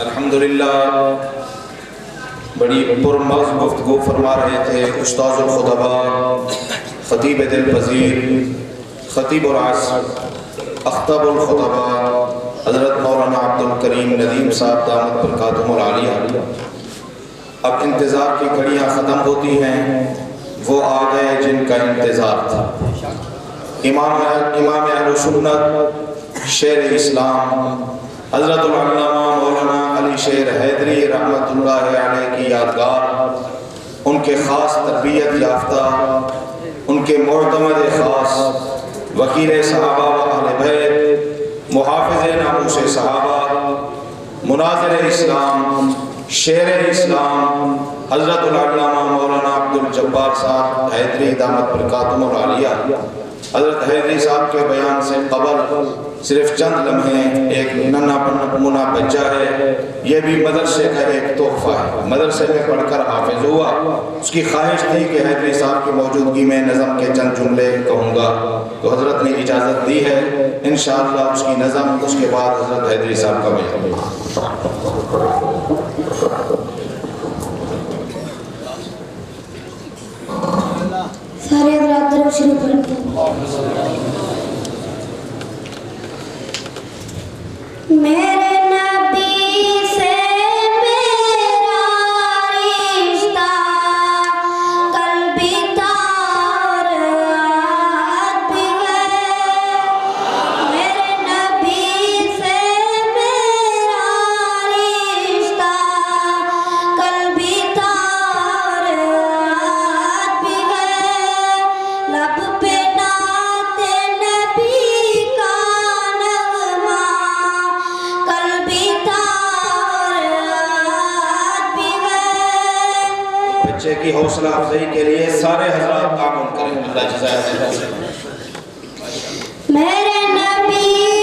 الحمدللہ بڑی پرمغز گفتگو فرما رہے تھے استاذ الخطباء، خطیب دل پذیر، خطیب العصر، اخطب الخطباء حضرت مولانا عبد الکریم ندیم صاحب دامت برکاتہم العالیہ۔ اب انتظار کی گھڑیاں ختم ہوتی ہیں، وہ آ گئے جن کا انتظار تھا۔ امام اہل سنت، شیر اسلام حضرت العلامہ مولانا علی شیر حیدری رحمۃ اللہ علیہ کی یادگار، ان کے خاص تربیت یافتہ، ان کے معتمد خاص، وکیل صحابہ و اہل بیت، محافظ ناموس صحابہ، مناظر اسلام، شیر اسلام حضرت العلامہ مولانا عبد الجبار صاحب حیدری دامت برکاتہم العالیہ۔ حضرت حیدری صاحب کے بیان سے قبل صرف چند لمحے ایک ننھا منا بچہ ہے، یہ بھی مدرسے کا ایک تحفہ ہے، مدرسے میں پڑھ کر حافظ ہوا۔ اس کی خواہش تھی کہ حیدری صاحب کی موجودگی میں نظم کے چند جملے کہوں گا، تو حضرت نے اجازت دی ہے۔ انشاءاللہ اس کی نظم، اس کے بعد حضرت حیدری صاحب کا بیان۔ سارے حضرات درود شریف پڑھتے ہیں۔ میرے نبی سے میرا رشتہ قلبی تار آج بھی ہے، میرے نبی سے میرا رشتہ قلبی تار آج بھی ہے، لب پہ نعت نبی کا نغمہ قلبی تار آج بھی ہے۔ بچے کی حوصلہ افزائی کے لیے سارے حضرات تعاون کریں، اللہ جزائے خیر۔ میرے نبی